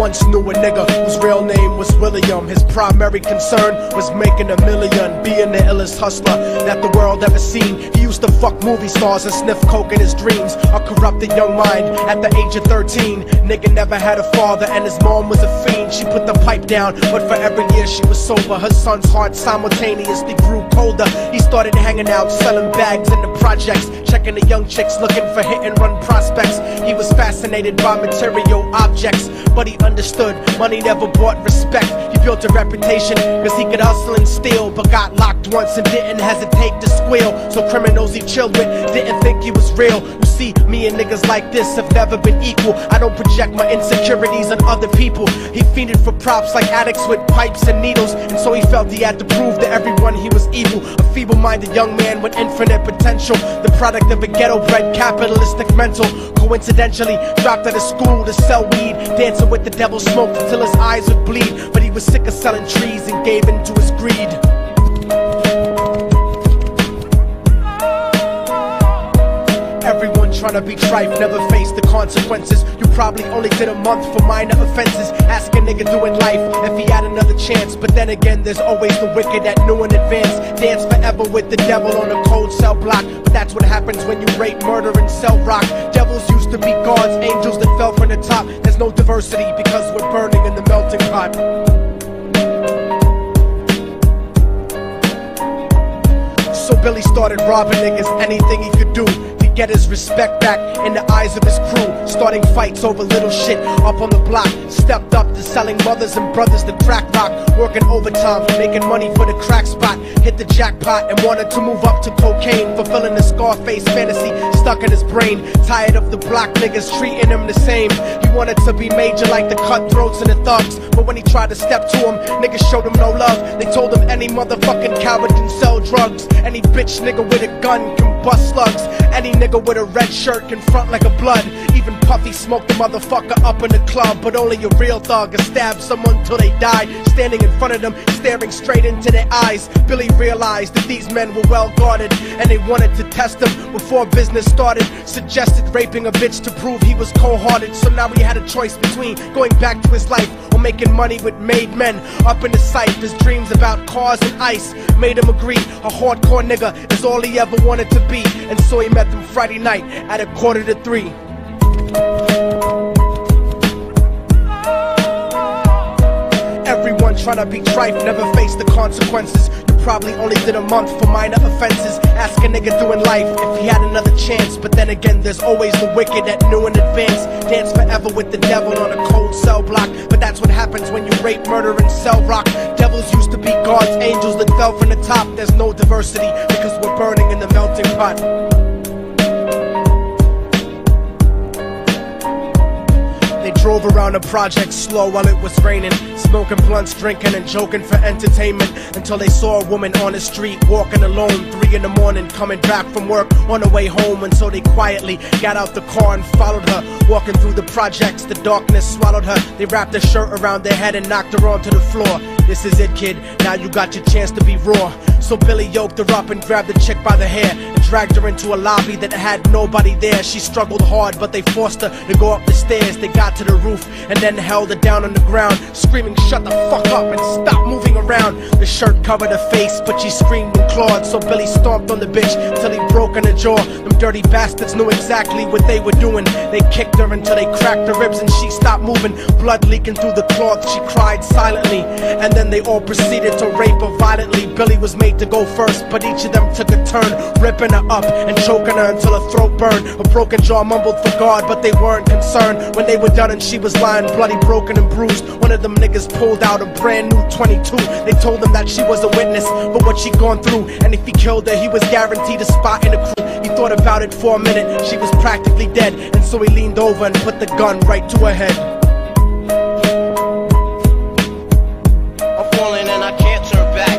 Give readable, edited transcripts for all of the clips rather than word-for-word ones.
once knew a nigga whose real name was William. His primary concern was making a million, being the illest hustler that the world ever seen. He used to fuck movie stars and sniff coke in his dreams. A corrupted young mind at the age of 13. Nigga never had a father and his mom was a fiend. She put the pipe down, but for every year she was sober. Her son's heart simultaneously grew colder. He started hanging out, selling bags in the projects, checking the young chicks looking for hit and run prospects. He was fascinated by material objects, but he understood money never bought respect. He built a reputation cause he could hustle and steal, but got locked once and didn't hesitate to squeal. So criminals he chilled with didn't think he was real. You see, me and niggas like this have never been equal. I don't project my insecurities on other people. He fiended for props like addicts with pipes and needles, and so he felt he had to prove to everyone he was evil. A feeble-minded young man with infinite potential, the product of a ghetto-bred capitalistic mental. Coincidentally dropped out of school to sell weed, dancing with the devil, smoked until his eyes would bleed. But he was sick of selling trees and gave in to his greed. Everyone trying to be trife never faced the consequences. You probably only did a month for minor offenses. Ask a nigga doing life if he had another chance. But then again, there's always the wicked that knew in advance. Dance forever with the devil on a cold cell block. But that's what happens when you rape, murder, and sell rock. Devils used to be gods, angels that fell from the top. There's no diversity because we're burning in the melting pot. So Billy started robbing niggas, anything he could do to get his respect back in the eyes of his crew. Starting fights over little shit up on the block. Stepped up to selling mothers and brothers the crack rock. Working overtime, making money for the crack spot. Hit the jackpot and wanted to move up to cocaine. Fulfilling the Scarface fantasy stuck in his brain. Tired of the block niggas treating him the same. He wanted to be major like the cutthroats and the thugs. But when he tried to step to him, niggas showed him no love. They told him any motherfucking coward can sell drugs. Any bitch nigga with a gun can bust slugs. Any nigga with a red shirt can front like a blood. Even Puffy smoked the motherfucker up in the club. But only a real thug can stab someone till they die. Standing in front of them, staring straight into their eyes, Billy realized that these men were well guarded, and they wanted to test him before business started. Suggested raping a bitch to prove he was cold-hearted. So now he had a choice between going back to his life or making money with made men. Up in the sight, his dreams about cars and ice made him agree a hardcore nigga is all he ever wanted to be. And so he met them Friday night at 2:45. Everyone tryna be trife, never face the consequences. You probably only did a month for minor offenses. Ask a nigga doing life if he had another chance. But then again, there's always the wicked that knew in advance. Dance forever with the devil on a cold cell block. But that's what happens when you rape, murder, and sell rock. Devils used to be God's angels that fell from the top. There's no diversity because we're burning in the melting pot. They drove around the project slow while it was raining, smoking blunts, drinking and joking for entertainment, until they saw a woman on the street walking alone, 3 in the morning, coming back from work on her way home. And so they quietly got out the car and followed her, walking through the projects. The darkness swallowed her. They wrapped her shirt around their head and knocked her onto the floor. This is it, kid, now you got your chance to be raw. So Billy yoked her up and grabbed the chick by the hair and dragged her into a lobby that had nobody there. She struggled hard, but they forced her to go up the stairs. They got to the roof and then held her down on the ground, screaming, "Shut the fuck up and stop moving around." The shirt covered her face, but she screamed and clawed. So Billy stomped on the bitch till he broke in her jaw. Them dirty bastards knew exactly what they were doing. They kicked her until they cracked her ribs and she stopped moving. Blood leaking through the cloth, she cried silently. And then they all proceeded to rape her violently. Billy was made to go first, but each of them took a turn, ripping her up and choking her until her throat burned. Her broken jaw mumbled for God, but they weren't concerned. When they were done and she was lying bloody, broken and bruised, one of them niggas pulled out a brand new 22. They told him that she was a witness for what she'd gone through, and if he killed her, he was guaranteed a spot in the crew. He thought about it for a minute, she was practically dead, and so he leaned over and put the gun right to her head. I'm falling and I can't turn back.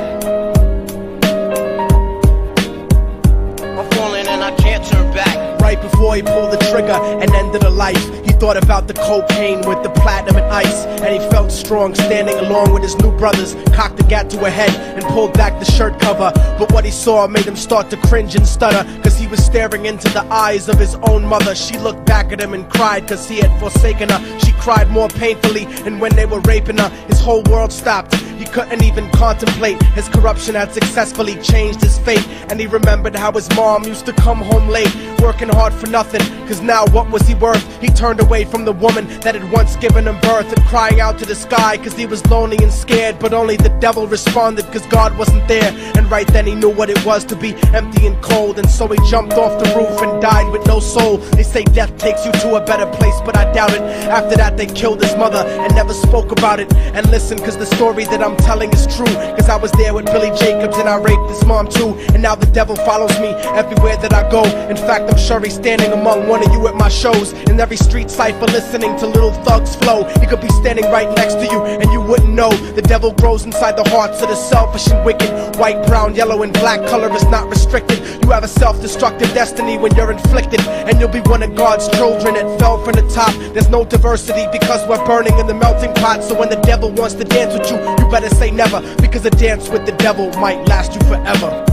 I'm falling and I can't turn back. Right before he pulled the trigger and ended her life, he thought about the cocaine with the platinum and ice, and he felt strong standing along with his new brothers. Cocked the gat to her head and pulled back the shirt cover, but what he saw made him start to cringe and stutter, cause he was staring into the eyes of his own mother. She looked back at him and cried cause he had forsaken her. She cried more painfully, and when they were raping her, his whole world stopped. He couldn't even contemplate. His corruption had successfully changed his fate, and he remembered how his mom used to come home late, working hard for nothing, cause now what was he worth? He turned away from the woman that had once given him birth, and crying out to the sky cause he was lonely and scared. But only the devil responded cause God wasn't there, and right then he knew what it was to be empty and cold. And so he jumped off the roof and died with no soul. They say death takes you to a better place, but I doubt it. After that they killed his mother and never spoke about it. And listen, cause the story that I'm telling is true, cause I was there with Billy Jacobs and I raped his mom too. And now the devil follows me everywhere that I go. In fact, I'm sure he's standing among one of you at my shows, in every street cipher listening to Little Thug's flow. He could be standing right next to you and you wouldn't know. The devil grows inside the hearts of the selfish and wicked. White, brown, yellow and black color is not restricted. You have a self-destructive destiny when you're inflicted, and you'll be one of God's children that fell from the top. There's no diversity because we're burning in the melting pot. So when the devil wants to dance with you, you better say never, because a dance with the devil might last you forever.